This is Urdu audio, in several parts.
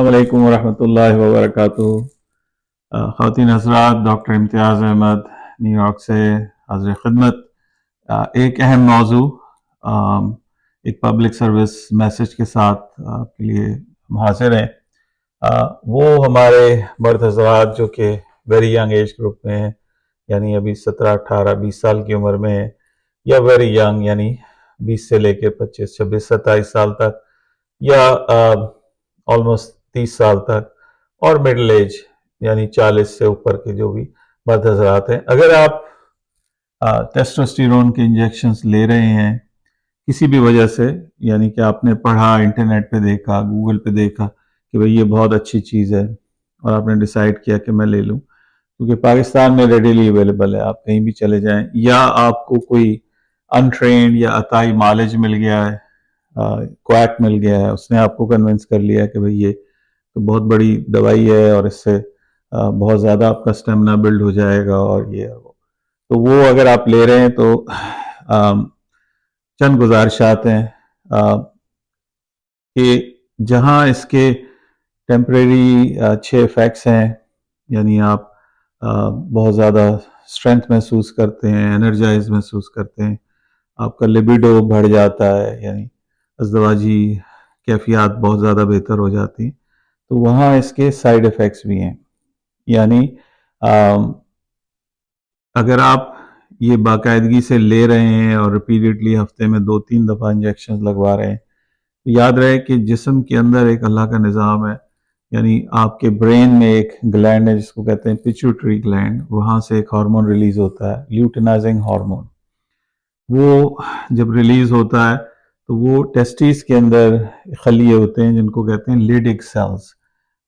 السلام علیکم ورحمۃ اللہ وبرکاتہ۔ خواتین حضرات، ڈاکٹر امتیاز احمد نیو یارک سے حاضر خدمت۔ ایک اہم موضوع، ایک پبلک سروس میسج کے ساتھ آپ کے لیے ہم حاضر ہیں۔ وہ ہمارے مرد حضرات جو کہ ویری ینگ ایج گروپ میں ہیں، یعنی ابھی 17 18 20 سال کی عمر میں ہیں، یا ویری ینگ یعنی 20 سے لے کے 25 26 27 سال تک، یا آلموسٹ 30 سال تک، اور مڈل ایج یعنی 40 سے اوپر کے جو بھی مرد حضرات ہیں، اگر آپ ٹیسٹوسٹیرون کے انجیکشنز لے رہے ہیں کسی بھی وجہ سے، یعنی کہ آپ نے پڑھا، انٹرنیٹ پہ دیکھا، گوگل پہ دیکھا کہ بھئی یہ بہت اچھی چیز ہے، اور آپ نے ڈیسائیڈ کیا کہ میں لے لوں، کیونکہ پاکستان میں ریڈیلی اویلیبل ہے، آپ کہیں بھی چلے جائیں، یا آپ کو کوئی انٹرینڈ یا عطائی مالج مل گیا ہے، کویک مل گیا ہے، اس نے آپ کو کنونس کر لیا کہ بھئی یہ تو بہت بڑی دوائی ہے اور اس سے بہت زیادہ آپ کا اسٹیمنا بلڈ ہو جائے گا، اور یہ وہ تو وہ اگر آپ لے رہے ہیں تو چند گزارشات ہیں کہ جہاں اس کے ٹیمپریری اچھے ایفیکٹس ہیں، یعنی آپ بہت زیادہ اسٹرینتھ محسوس کرتے ہیں، انرجائز محسوس کرتے ہیں، آپ کا لیبیڈو بڑھ جاتا ہے، یعنی ازدواجی کیفیات بہت زیادہ بہتر ہو جاتی ہیں، تو وہاں اس کے سائیڈ ایفیکٹس بھی ہیں۔ یعنی اگر آپ یہ باقاعدگی سے لے رہے ہیں اور ریپیٹڈلی ہفتے میں 2-3 دفعہ انجیکشن لگوا رہے ہیں، تو یاد رہے کہ جسم کے اندر ایک اللہ کا نظام ہے، یعنی آپ کے برین میں ایک گلینڈ ہے جس کو کہتے ہیں پیچوٹری گلینڈ، وہاں سے ایک ہارمون ریلیز ہوتا ہے، لیوٹینائزنگ ہارمون۔ وہ جب ریلیز ہوتا ہے تو وہ ٹیسٹیز کے اندر خلیے ہوتے ہیں جن کو کہتے ہیں لیڈک سیلز،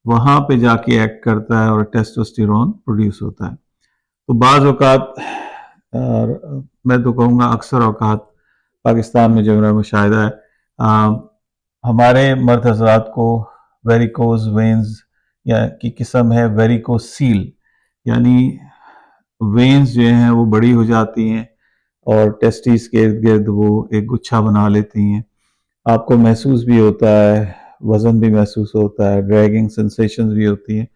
وہاں پہ جا کے ایکٹ کرتا ہے اور ٹیسٹوسٹیرون پروڈیوس ہوتا ہے۔ تو بعض اوقات، میں تو کہوں گا اکثر اوقات، پاکستان میں جو میرا مشاہدہ ہے، ہمارے مرد حضرات کو ویریکوز وینز یا کی قسم ہے ویریکوسیل، یعنی وینز جو ہیں وہ بڑی ہو جاتی ہیں اور ٹیسٹیز کے ارد گرد وہ ایک گچھا بنا لیتی ہیں، آپ کو محسوس بھی ہوتا ہے، وزن بھی محسوس ہوتا ہے، ڈریگنگ سنسیشنز بھی ہوتی ہیں،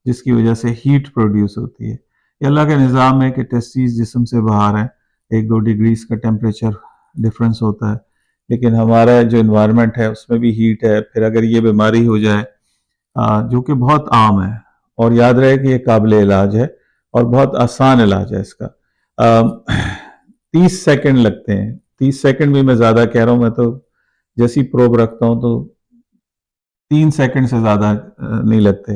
جس کی وجہ سے ہیٹ پروڈیوس ہوتی ہے۔ یہ اللہ کا نظام ہے کہ ٹیسٹیز جسم سے باہر ہیں، 1-2 ڈگریز کا ٹیمپریچر ڈفرنس ہوتا ہے، لیکن ہمارا جو انوائرمنٹ ہے اس میں بھی ہیٹ ہے۔ پھر اگر یہ بیماری ہو جائے جو کہ بہت عام ہے، اور یاد رہے کہ یہ قابل علاج ہے اور بہت آسان علاج ہے اس کا، 30 سیکنڈ لگتے ہیں۔ 30 سیکنڈ بھی میں زیادہ کہہ رہا ہوں، میں تو جیسی پروب رکھتا ہوں تو 3 سیکنڈ سے زیادہ نہیں لگتے،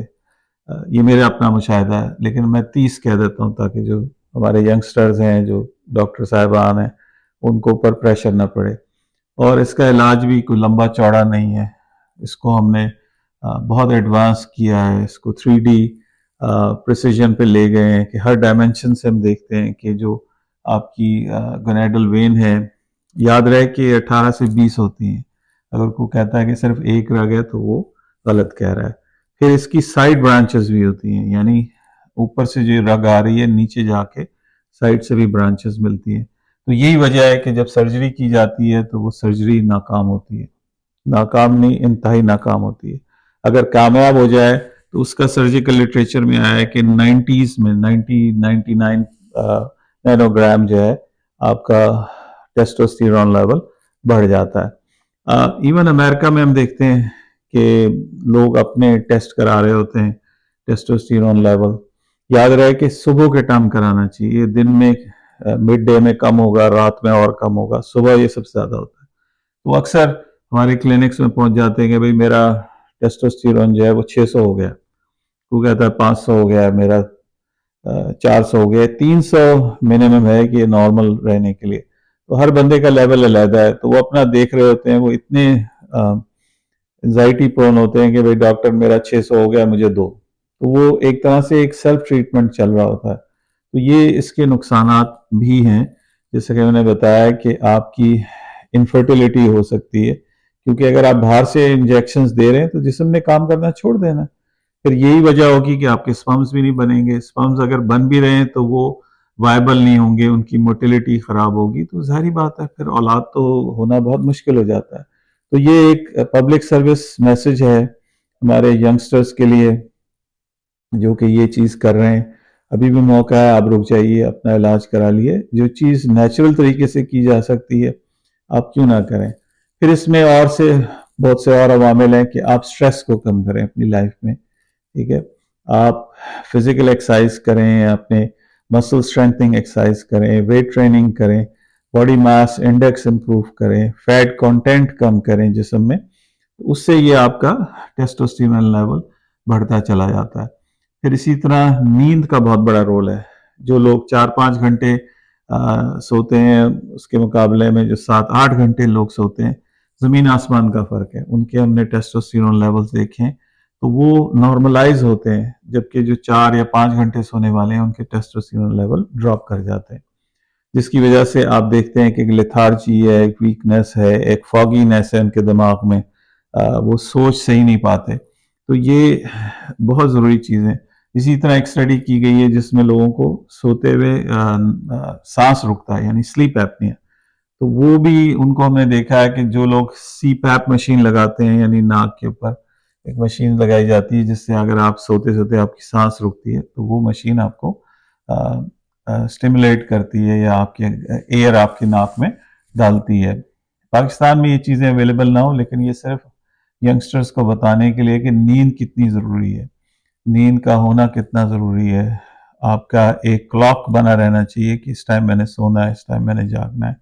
یہ میرا اپنا مشاہدہ ہے، لیکن میں 30 کہہ دیتا ہوں تاکہ جو ہمارے ینگسٹرز ہیں، جو ڈاکٹر صاحبان ہیں، ان کو اوپر پریشر نہ پڑے۔ اور اس کا علاج بھی کوئی لمبا چوڑا نہیں ہے، اس کو ہم نے بہت ایڈوانس کیا ہے، اس کو 3D پریسیجن پہ لے گئے ہیں کہ ہر ڈائمنشن سے ہم دیکھتے ہیں کہ جو آپ کی گونیڈل وین ہے، یاد رہے کہ 18 سے 20 ہوتی ہیں، اگر کوئی کہتا ہے کہ صرف ایک رگ ہے تو وہ غلط کہہ رہا ہے۔ پھر اس کی سائیڈ برانچز بھی ہوتی ہیں، یعنی اوپر سے جو رگ آ رہی ہے نیچے جا کے سائیڈ سے بھی برانچز ملتی ہیں۔ تو یہی وجہ ہے کہ جب سرجری کی جاتی ہے تو وہ سرجری ناکام ہوتی ہے، ناکام نہیں، انتہائی ناکام ہوتی ہے۔ اگر کامیاب ہو جائے تو اس کا سرجیکل لٹریچر میں آیا ہے کہ 90s میں 99 نینو گرام جو ہے آپ کا ٹیسٹوسٹیرون لیول بڑھ جاتا ہے۔ ایون امریکہ میں ہم دیکھتے ہیں کہ لوگ اپنے ٹیسٹ کرا رہے ہوتے ہیں ٹیسٹوسٹیرون لیول، یاد رہے کہ صبح کے ٹائم کرانا چاہیے، دن میں مڈ ڈے میں کم ہوگا، رات میں اور کم ہوگا، صبح یہ سب سے زیادہ ہوتا ہے۔ تو اکثر ہمارے کلینکس میں پہنچ جاتے ہیں کہ بھئی میرا ٹیسٹوسٹیرون جو ہے وہ 600 ہو گیا، وہ کہتا ہے 500 ہو گیا، میرا 400 ہو گیا، 300 منیمم ہے کہ یہ نارمل رہنے کے لیے۔ تو ہر بندے کا لیول علیحدہ ہے، تو وہ اپنا دیکھ رہے ہوتے ہیں، وہ اتنے انزائٹی پرون ہوتے ہیں کہ بھئی ڈاکٹر میرا 600 ہو گیا، مجھے دو۔ تو وہ ایک طرح سے ایک سیلف ٹریٹمنٹ چل رہا ہوتا ہے۔ تو یہ اس کے نقصانات بھی ہیں، جیسے کہ میں نے بتایا کہ آپ کی انفرٹیلیٹی ہو سکتی ہے، کیونکہ اگر آپ باہر سے انجیکشنز دے رہے ہیں تو جسم نے کام کرنا چھوڑ دینا، پھر یہی وجہ ہوگی کہ آپ کے سپرمز بھی نہیں بنیں گے، سپرمز اگر بن بھی رہے ہیں تو وہ وائبل نہیں ہوں گے، ان کی موٹیلیٹی خراب ہوگی، تو ظاہری بات ہے پھر اولاد تو ہونا بہت مشکل ہو جاتا ہے۔ تو یہ ایک پبلک سروس میسج ہے ہمارے ینگسٹرز کے لیے جو کہ یہ چیز کر رہے ہیں، ابھی بھی موقع ہے، آپ رک جائیے، اپنا علاج کرا لیے. جو چیز نیچرل طریقے سے کی جا سکتی ہے آپ کیوں نہ کریں. پھر اس میں اور سے بہت سے اور عوامل ہیں کہ آپ سٹریس کو کم کریں اپنی لائف میں. ٹھیک ہے، آپ فزیکل ایکسرسائز کریں، اپنے مسل اسٹرینتھنگ ایکسرسائز کریں، ویٹ ٹریننگ کریں، باڈی ماس انڈیکس امپروو کریں، فیٹ کانٹینٹ کم کریں جسم میں. اس سے یہ آپ کا ٹیسٹوسٹیرون لیول بڑھتا چلا جاتا ہے. پھر اسی طرح نیند کا بہت بڑا رول ہے. جو لوگ 4-5 گھنٹے سوتے ہیں اس کے مقابلے میں جو 7-8 گھنٹے لوگ سوتے ہیں، زمین آسمان کا فرق ہے. ان کے ہم نے ٹیسٹوسٹیرون لیولز دیکھیں تو وہ نارملائز ہوتے ہیں، جبکہ جو 4 یا 5 گھنٹے سونے والے ہیں ان کے ٹیسٹوسٹیرون لیول ڈراپ کر جاتے ہیں، جس کی وجہ سے آپ دیکھتے ہیں کہ ایک لیتھارجی ہے، ایک ویکنس ہے، ایک فاگینس ہے ان کے دماغ میں، وہ سوچ صحیح نہیں پاتے. تو یہ بہت ضروری چیز ہے. اسی طرح ایک اسٹڈی کی گئی ہے جس میں لوگوں کو سوتے ہوئے سانس رکتا ہے، یعنی سلیپ ایپنیا. تو وہ بھی ان کو ہم نے دیکھا ہے کہ جو لوگ سی پیپ مشین لگاتے ہیں، یعنی ناک کے اوپر ایک مشین لگائی جاتی ہے جس سے اگر آپ سوتے سوتے آپ کی سانس رکتی ہے تو وہ مشین آپ کو اسٹیمولیٹ کرتی ہے یا آپ کے ایئر آپ کی ناک میں ڈالتی ہے. پاکستان میں یہ چیزیں اویلیبل نہ ہو، لیکن یہ صرف ینگسٹرز کو بتانے کے لیے کہ نیند کتنی ضروری ہے، نیند کا ہونا کتنا ضروری ہے. آپ کا ایک کلاک بنا رہنا چاہیے کہ اس ٹائم میں نے سونا ہے، اس ٹائم میں نے جاگنا ہے،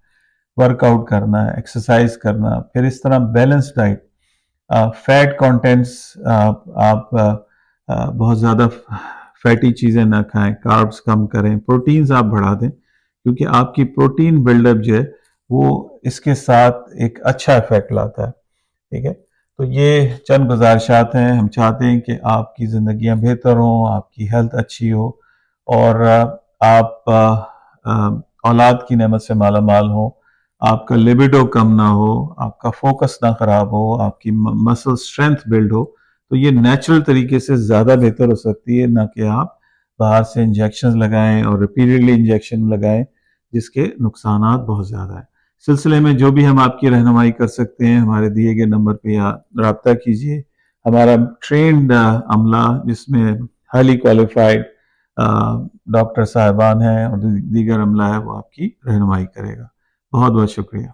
ورک آؤٹ کرنا ہے، ایکسرسائز کرنا. پھر اس طرح بیلنس ڈائٹ، فیٹ کانٹینٹس، آپ بہت زیادہ فیٹی چیزیں نہ کھائیں، کاربز کم کریں، پروٹینز آپ بڑھا دیں، کیونکہ آپ کی پروٹین بلڈ اپ جو ہے وہ اس کے ساتھ ایک اچھا افیکٹ لاتا ہے. ٹھیک ہے، تو یہ چند گزارشات ہیں. ہم چاہتے ہیں کہ آپ کی زندگیاں بہتر ہوں، آپ کی ہیلتھ اچھی ہو، اور آپ اولاد کی نعمت سے مالا مال ہوں، آپ کا لیبیڈو کم نہ ہو، آپ کا فوکس نہ خراب ہو، آپ کی مسل اسٹرینتھ بلڈ ہو. تو یہ نیچرل طریقے سے زیادہ بہتر ہو سکتی ہے، نہ کہ آپ باہر سے انجیکشن لگائیں اور ریپیٹڈلی انجیکشن لگائیں جس کے نقصانات بہت زیادہ ہیں. سلسلے میں جو بھی ہم آپ کی رہنمائی کر سکتے ہیں ہمارے دیے گئے نمبر پہ رابطہ کیجیے. ہمارا ٹرینڈ عملہ جس میں ہائیلی کوالیفائڈ ڈاکٹر صاحبان ہیں اور دیگر عملہ ہے وہ آپ کی رہنمائی کرے گا. بہت بہت شکریہ.